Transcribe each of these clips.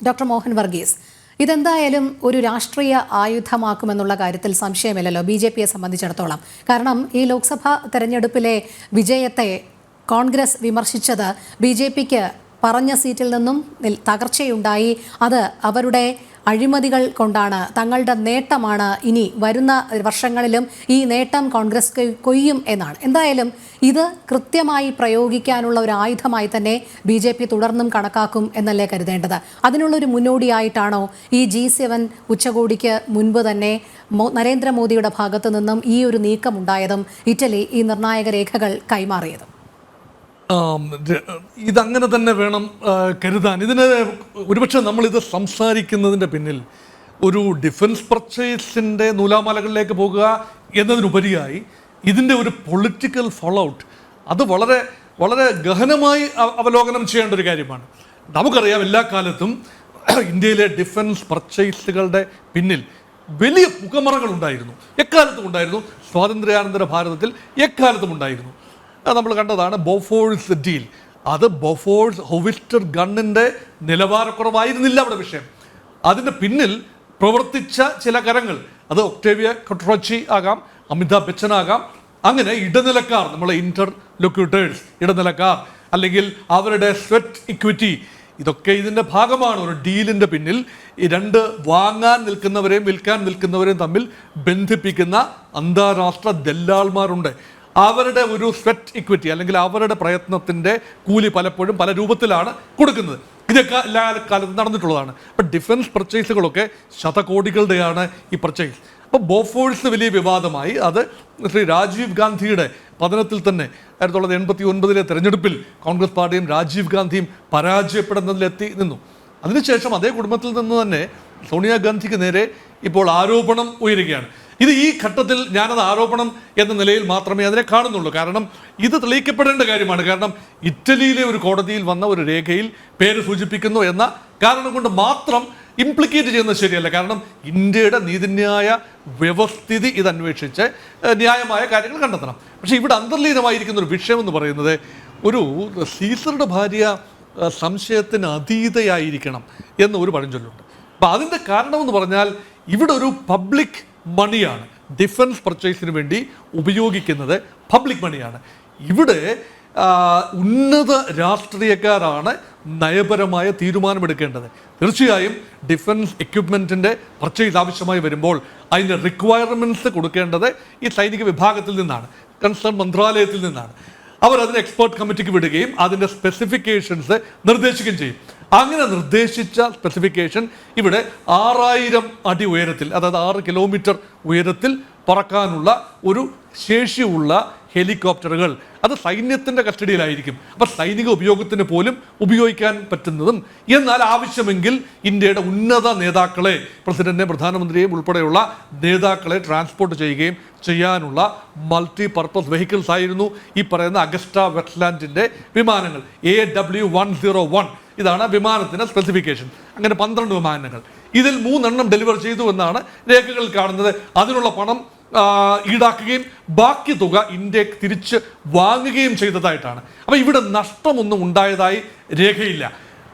Doctor Mohan Varghese, ഇതെന്തായാലും ഒരു രാഷ്ട്രീയ ആയുധമാക്കുമെന്നുള്ള കാര്യത്തിൽ സംശയമില്ലല്ലോ BJPയെ സംബന്ധിച്ചിടത്തോളം. കാരണം ഈ ലോക്സഭാ തെരഞ്ഞെടുപ്പിലെ വിജയത്തെ കോൺഗ്രസ് വിമർശിച്ചത് BJPക്ക് പറഞ്ഞ സീറ്റിൽ നിന്നും തകർച്ചയുണ്ടായി, അത് അവരുടെ അഴിമതികൾ കൊണ്ടാണ്, തങ്ങളുടെ നേട്ടമാണ്, ഇനി വരുന്ന വർഷങ്ങളിലും ഈ നേട്ടം കോൺഗ്രസ് കൊയ്യും എന്നാണ്. എന്തായാലും ഇത് കൃത്യമായി പ്രയോഗിക്കാനുള്ള ഒരു ആയുധമായി തന്നെ BJP തുടർന്നും കണക്കാക്കും എന്നല്ലേ കരുതേണ്ടത്? അതിനുള്ളൊരു മുന്നോടിയായിട്ടാണോ ഈ G7 ഉച്ചകോടിക്ക് മുൻപ് തന്നെ നരേന്ദ്രമോദിയുടെ ഭാഗത്തു നിന്നും ഈ ഒരു നീക്കമുണ്ടായതും ഇറ്റലി ഈ നിർണായക രേഖകൾ കൈമാറിയതും? ഇതങ്ങനെ തന്നെ വേണം കരുതാൻ. ഇതിന് ഒരുപക്ഷെ നമ്മളിത് സംസാരിക്കുന്നതിൻ്റെ പിന്നിൽ ഒരു ഡിഫൻസ് പർച്ചേസിൻ്റെ നൂലാമാലകളിലേക്ക് പോകുക എന്നതിനുപരിയായി ഇതിൻ്റെ ഒരു പൊളിറ്റിക്കൽ ഫോളോ ഔട്ട് അത് വളരെ വളരെ ഗഹനമായി അവലോകനം ചെയ്യേണ്ട ഒരു കാര്യമാണ്. നമുക്കറിയാം, എല്ലാ കാലത്തും ഇന്ത്യയിലെ ഡിഫൻസ് പർച്ചേസുകളുടെ പിന്നിൽ വലിയ പുകമറകളുണ്ടായിരുന്നു. എക്കാലത്തും ഉണ്ടായിരുന്നു. സ്വാതന്ത്ര്യാനന്തര ഭാരതത്തിൽ എക്കാലത്തും ഉണ്ടായിരുന്നു. നമ്മൾ കണ്ടതാണ് ബോഫോഴ്സ് ഡീൽ. അത് ബോഫോഴ്സ് ഹോവിസ്റ്റർ ഗണ്ണിൻ്റെ നിലവാരക്കുറവായിരുന്നില്ല അവിടെ വിഷയം. അതിന് പിന്നിൽ പ്രവർത്തിച്ച ചില കരങ്ങൾ, അത് ഒക്ടേവിയ കൊട്രോച്ചി ആകാം, അമിതാഭ് ബച്ചൻ ആകാം, അങ്ങനെ ഇടനിലക്കാർ, നമ്മളെ ഇന്റർലോക്യൂട്ടേഴ്സ്, ഇടനിലക്കാർ, അല്ലെങ്കിൽ അവരുടെ സ്വെറ്റ് ഇക്വിറ്റി, ഇതൊക്കെ ഇതിൻ്റെ ഭാഗമാണ്. ഒരു ഡീലിൻ്റെ പിന്നിൽ ഈ രണ്ട് വാങ്ങാൻ നിൽക്കുന്നവരെയും വിൽക്കാൻ നിൽക്കുന്നവരെയും തമ്മിൽ ബന്ധിപ്പിക്കുന്ന അന്താരാഷ്ട്ര ദല്ലാൾമാരുണ്ട്. അവരുടെ ഒരു സ്വെറ്റ് ഇക്വിറ്റി അല്ലെങ്കിൽ അവരുടെ പ്രയത്നത്തിൻ്റെ കൂലി പലപ്പോഴും പല രൂപത്തിലാണ് കൊടുക്കുന്നത്. ഇതൊക്കെ എല്ലാ കാലത്തും നടന്നിട്ടുള്ളതാണ്. അപ്പം ഡിഫൻസ് പർച്ചേസുകളൊക്കെ ശതകോടികളുടെയാണ് ഈ പർച്ചേസ്. അപ്പോൾ ബോഫോഴ്സ് വലിയ വിവാദമായി. അത് ശ്രീ രാജീവ് ഗാന്ധിയുടെ പതനത്തിൽ തന്നെ 1989 തെരഞ്ഞെടുപ്പിൽ കോൺഗ്രസ് പാർട്ടിയും രാജീവ് ഗാന്ധിയും പരാജയപ്പെടുന്നതിലെത്തി നിന്നു. അതിനുശേഷം അതേ കുടുംബത്തിൽ നിന്ന് തന്നെ സോണിയാഗാന്ധിക്ക് നേരെ ഇപ്പോൾ ആരോപണം ഉയരുകയാണ്. ഇത് ഈ ഘട്ടത്തിൽ ഞാനത് ആരോപണം എന്ന നിലയിൽ മാത്രമേ അതിനെ കാണുന്നുള്ളൂ. കാരണം ഇത് തെളിയിക്കപ്പെടേണ്ട കാര്യമാണ്. കാരണം ഇറ്റലിയിലെ ഒരു കോടതിയിൽ വന്ന ഒരു രേഖയിൽ പേര് സൂചിപ്പിക്കുന്നു എന്ന കാരണം കൊണ്ട് മാത്രം ഇംപ്ലിക്കേറ്റ് ചെയ്യുന്നത് ശരിയല്ല. കാരണം ഇന്ത്യയുടെ നീതിന്യായ വ്യവസ്ഥിതി ഇത് അന്വേഷിച്ച് ന്യായമായ കാര്യങ്ങൾ കണ്ടെത്തണം. പക്ഷേ ഇവിടെ അന്തർലീനമായിരിക്കുന്ന ഒരു വിഷയം എന്ന് പറയുന്നത്, ഒരു സീസറുടെ ഭാര്യ സംശയത്തിന് അതീതയായിരിക്കണം എന്ന ഒരു പഴഞ്ചൊല്ലുണ്ട്. അപ്പം അതിൻ്റെ കാരണമെന്ന് പറഞ്ഞാൽ ഇവിടെ ഒരു പബ്ലിക് മണിയാണ്. ഡിഫൻസ് പർച്ചേസിന് വേണ്ടി ഉപയോഗിക്കുന്നത് പബ്ലിക് മണിയാണ്. ഇവിടെ ഉന്നത രാഷ്ട്രീയക്കാരാണ് നയപരമായ തീരുമാനമെടുക്കേണ്ടത്. തീർച്ചയായും ഡിഫൻസ് എക്യുപ്മെൻറ്റിൻ്റെ പർച്ചേസ് ആവശ്യമായി വരുമ്പോൾ അതിൻ്റെ റിക്വയർമെൻറ്റ്സ് കൊടുക്കേണ്ടത് ഈ സൈനിക വിഭാഗത്തിൽ നിന്നാണ്, കൺസേൺ മന്ത്രാലയത്തിൽ നിന്നാണ്. അവരതിന് എക്സ്പേർട്ട് കമ്മിറ്റിക്ക് വിടുകയും അതിൻ്റെ സ്പെസിഫിക്കേഷൻസ് നിർദ്ദേശിക്കുകയും ചെയ്യും. അങ്ങനെ നിർദ്ദേശിച്ച സ്പെസിഫിക്കേഷൻ ഇവിടെ 6000 അടി ഉയരത്തിൽ, അതായത് 6 കിലോമീറ്റർ ഉയരത്തിൽ പറക്കാനുള്ള ഒരു ശേഷിയുള്ള ഹെലികോപ്റ്ററുകൾ, അത് സൈന്യത്തിൻ്റെ കസ്റ്റഡിയിലായിരിക്കും. അപ്പം സൈനിക ഉപയോഗത്തിന് പോലും ഉപയോഗിക്കാൻ പറ്റുന്നതും, എന്നാൽ ആവശ്യമെങ്കിൽ ഇന്ത്യയുടെ ഉന്നത നേതാക്കളെ, പ്രസിഡന്റിനെയും പ്രധാനമന്ത്രിയെയും ഉൾപ്പെടെയുള്ള നേതാക്കളെ ട്രാൻസ്പോർട്ട് ചെയ്യുകയും ചെയ്യാനുള്ള മൾട്ടി പർപ്പസ് വെഹിക്കിൾസ് ആയിരുന്നു ഈ പറയുന്ന അഗസ്റ്റ വെസ്റ്റ്ലാൻഡിൻ്റെ വിമാനങ്ങൾ. AW101 ഇതാണ് വിമാനത്തിൻ്റെ സ്പെസിഫിക്കേഷൻ. അങ്ങനെ 12 വിമാനങ്ങൾ, ഇതിൽ 3 എണ്ണം ഡെലിവർ ചെയ്തു എന്നാണ് രേഖകളിൽ കാണുന്നത്. അതിനുള്ള പണം ഈടാക്കുകയും ബാക്കി തുക ഇന്ത്യക്ക് തിരിച്ച് വാങ്ങുകയും ചെയ്തതായിട്ടാണ്. അപ്പോൾ ഇവിടെ നഷ്ടമൊന്നും ഉണ്ടായതായി രേഖയില്ല.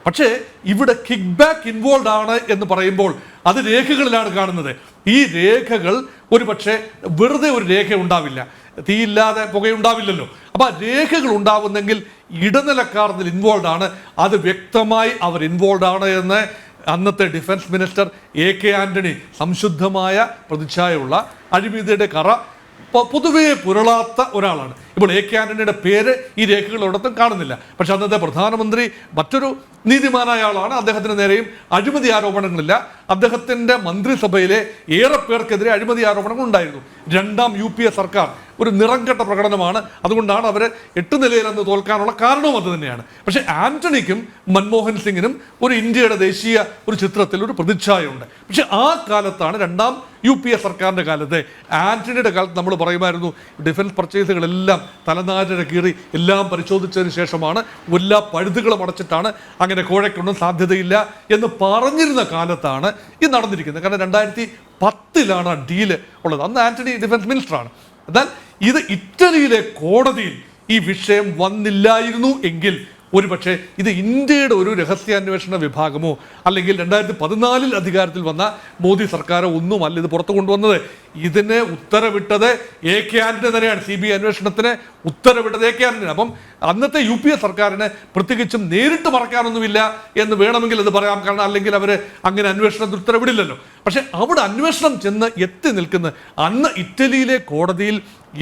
പക്ഷേ ഇവിടെ കിക്ക് ബാക്ക് ഇൻവോൾവ് ആണ് എന്ന് പറയുമ്പോൾ അത് രേഖകളിലാണ് കാണുന്നത്. ഈ രേഖകൾ ഒരു പക്ഷേ വെറുതെ ഒരു രേഖ ഉണ്ടാവില്ല, തീയില്ലാതെ പുകയുണ്ടാവില്ലല്ലോ. അപ്പോൾ രേഖകൾ ഉണ്ടാവുന്നെങ്കിൽ ഇടനിലക്കാർ ഇതിൽ ഇൻവോൾവ് ആണ്, അത് വ്യക്തമായി അവർ ഇൻവോൾവ് ആണ് എന്ന് അന്നത്തെ ഡിഫൻസ് മിനിസ്റ്റർ AK ആന്റണി, സംശുദ്ധമായ പ്രതിച്ഛായുള്ള അഴിമതിയുടെ കറ പൊതുവേ പുരളാത്ത ഒരാളാണ്. ഇപ്പോൾ AK ആന്റണിയുടെ പേര് ഈ രേഖകളോടൊപ്പം കാണുന്നില്ല. പക്ഷെ അന്നത്തെ പ്രധാനമന്ത്രി മറ്റൊരു നീതിമാനായ ആളാണ്. അദ്ദേഹത്തിന് നേരെയും അഴിമതി ആരോപണങ്ങളില്ല. അദ്ദേഹത്തിൻ്റെ മന്ത്രിസഭയിലെ ഏറെ പേർക്കെതിരെ അഴിമതി ആരോപണങ്ങൾ ഉണ്ടായിരുന്നു. 2ാം UPA സർക്കാർ ഒരു നിറംകെട്ട പ്രകടനമാണ്. അതുകൊണ്ടാണ് അവർ 8 നിലയിൽ അന്ന് തോൽക്കാനുള്ള കാരണവും അത് തന്നെയാണ്. പക്ഷേ ആന്റണിക്കും മൻമോഹൻ സിംഗിനും ഒരു ഇന്ത്യയുടെ ദേശീയ ഒരു ചിത്രത്തിൽ ഒരു പ്രതിച്ഛായയുണ്ട്. പക്ഷെ ആ കാലത്താണ്, 2ാം UPA സർക്കാരിൻ്റെ കാലത്ത്, ആന്റണിയുടെ കാലത്ത് നമ്മൾ പറയുമായിരുന്നു ഡിഫൻസ് പർച്ചേസുകളെല്ലാം തലനാരിഴ കീറി എല്ലാം പരിശോധിച്ചതിന് ശേഷമാണ്, എല്ലാ പഴുതുകളും അടച്ചിട്ടാണ്, അങ്ങനെ കോഴയ്ക്കൊന്നും സാധ്യതയില്ല എന്ന് പറഞ്ഞിരുന്ന കാലത്താണ് ഇത് നടന്നിരിക്കുന്നത്. കാരണം 2010 ഡീല് ഉള്ളത്. അന്ന് ആന്റണി ഡിഫൻസ് മിനിസ്റ്ററാണ്. എന്നാൽ ഇത് ഇറ്റലിയിലെ കോടതിയിൽ ഈ വിഷയം വന്നില്ലായിരുന്നു എങ്കിൽ ഒരുപക്ഷെ ഇത് ഇന്ത്യയുടെ ഒരു രഹസ്യാന്വേഷണ വിഭാഗമോ അല്ലെങ്കിൽ 2014 അധികാരത്തിൽ വന്ന മോദി സർക്കാരോ ഒന്നുമല്ല ഇത് പുറത്തു കൊണ്ടുവന്നത്. ഇതിനെ ഉത്തരവിട്ടത് AK ആന്റണി തന്നെയാണ്. CBI അന്വേഷണത്തിന് ഉത്തരവിട്ടത് AK ആന്റണി. അപ്പം അന്നത്തെ UPA സർക്കാരിന് പ്രത്യേകിച്ചും നേരിട്ട് മറക്കാനൊന്നുമില്ല എന്ന് വേണമെങ്കിൽ അത് പറയാം. കാരണം അല്ലെങ്കിൽ അവർ അങ്ങനെ അന്വേഷണത്തിന് ഉത്തരവിടില്ലല്ലോ. പക്ഷെ അവിടെ അന്വേഷണം ചെന്ന് എത്തി നിൽക്കുന്ന അന്ന് ഇറ്റലിയിലെ കോടതിയിൽ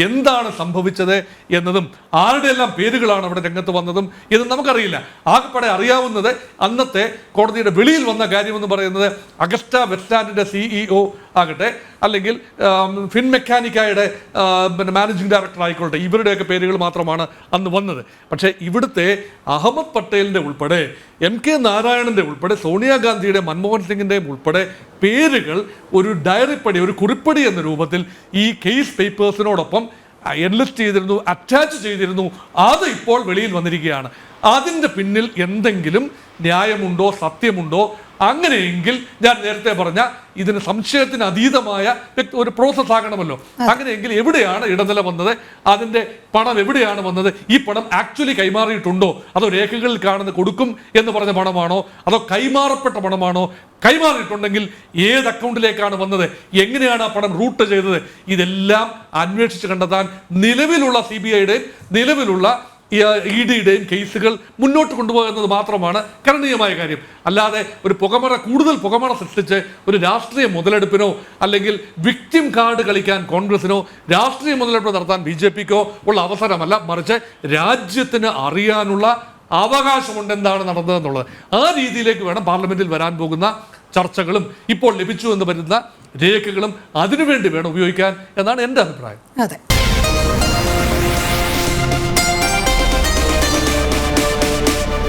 എന്താണ് സംഭവിച്ചത് എന്നതും ആരുടെ എല്ലാം പേരുകളാണ് അവിടെ രംഗത്ത് വന്നതും എന്നും നമുക്കറിയില്ല. ആകെപ്പാടെ അറിയാവുന്നത് അന്നത്തെ കോടതിയുടെ വെളിയിൽ വന്ന കാര്യമെന്ന് പറയുന്നത് അഗസ്റ്റ വെസ്റ്റ്ലാൻഡിൻ്റെ CEO ആകട്ടെ അല്ലെങ്കിൽ ഫിൻ മെക്കാനിക്കായുടെ മാനേജിംഗ് ഡയറക്ടർ ആയിക്കോട്ടെ ഇവരുടെയൊക്കെ പേരുകൾ മാത്രമാണ് അന്ന് വന്നത്. പക്ഷേ ഇവിടുത്തെ അഹമ്മദ് പട്ടേലിൻ്റെ ഉൾപ്പെടെ MK നാരായണൻ്റെ ഉൾപ്പെടെ സോണിയാഗാന്ധിയുടെ മൻമോഹൻ സിംഗിൻ്റെയും ഉൾപ്പെടെ പേരുകൾ ഒരു ഡയറിപ്പടി ഒരു കുറിപ്പടി എന്ന രൂപത്തിൽ ഈ കേസ് പേപ്പേഴ്സിനോടൊപ്പം എൻലിസ്റ്റ് ചെയ്തിരുന്നു, അറ്റാച്ച് ചെയ്തിരുന്നു. അത് ഇപ്പോൾ വെളിയിൽ വന്നിരിക്കുകയാണ്. അതിൻ്റെ പിന്നിൽ എന്തെങ്കിലും ന്യായമുണ്ടോ സത്യമുണ്ടോ? അങ്ങനെയെങ്കിൽ ഞാൻ നേരത്തെ പറഞ്ഞ ഇതിന് സംശയത്തിന് അതീതമായ ഒരു പ്രോസസ് ആകണമല്ലോ. അങ്ങനെയെങ്കിൽ എവിടെയാണ് ഇടനില വന്നത്? അതിൻ്റെ പണം എവിടെയാണ് വന്നത്? ഈ പണം ആക്ച്വലി കൈമാറിയിട്ടുണ്ടോ? അതോ രേഖകളിൽ കാണുന്ന കൊടുക്കും എന്ന് പറഞ്ഞ പണമാണോ? അതോ കൈമാറപ്പെട്ട പണമാണോ? കൈമാറിയിട്ടുണ്ടെങ്കിൽ ഏത് അക്കൗണ്ടിലേക്കാണ് വന്നത്? എങ്ങനെയാണ് ആ പണം റൂട്ട് ചെയ്തത്? ഇതെല്ലാം അന്വേഷിച്ച് കണ്ടെത്താൻ നിലവിലുള്ള CBIയുടെയും നിലവിലുള്ള EDയുടെയും കേസുകൾ മുന്നോട്ട് കൊണ്ടുപോകുന്നത് മാത്രമാണ് കരണീയമായ കാര്യം. അല്ലാതെ ഒരു കൂടുതൽ പുകമറ സൃഷ്ടിച്ച് ഒരു രാഷ്ട്രീയ മുതലെടുപ്പിനോ അല്ലെങ്കിൽ വിക്ടിം കാർഡ് കളിക്കാൻ കോൺഗ്രസിനോ രാഷ്ട്രീയ മുതലെടുപ്പ് നടത്താൻ BJPക്കോ ഉള്ള അവസരമല്ല. മറിച്ച് രാജ്യത്തിന് അറിയാനുള്ള അവകാശമുണ്ട് എന്താണ് നടന്നതെന്നുള്ളത്. ആ രീതിയിലേക്ക് വേണം പാർലമെന്റിൽ വരാൻ പോകുന്ന ചർച്ചകളും ഇപ്പോൾ ലഭിച്ചു എന്ന് വരുന്ന രേഖകളും അതിനുവേണ്ടി വേണം ഉപയോഗിക്കാൻ എന്നാണ് എൻ്റെ അഭിപ്രായം. അതെ.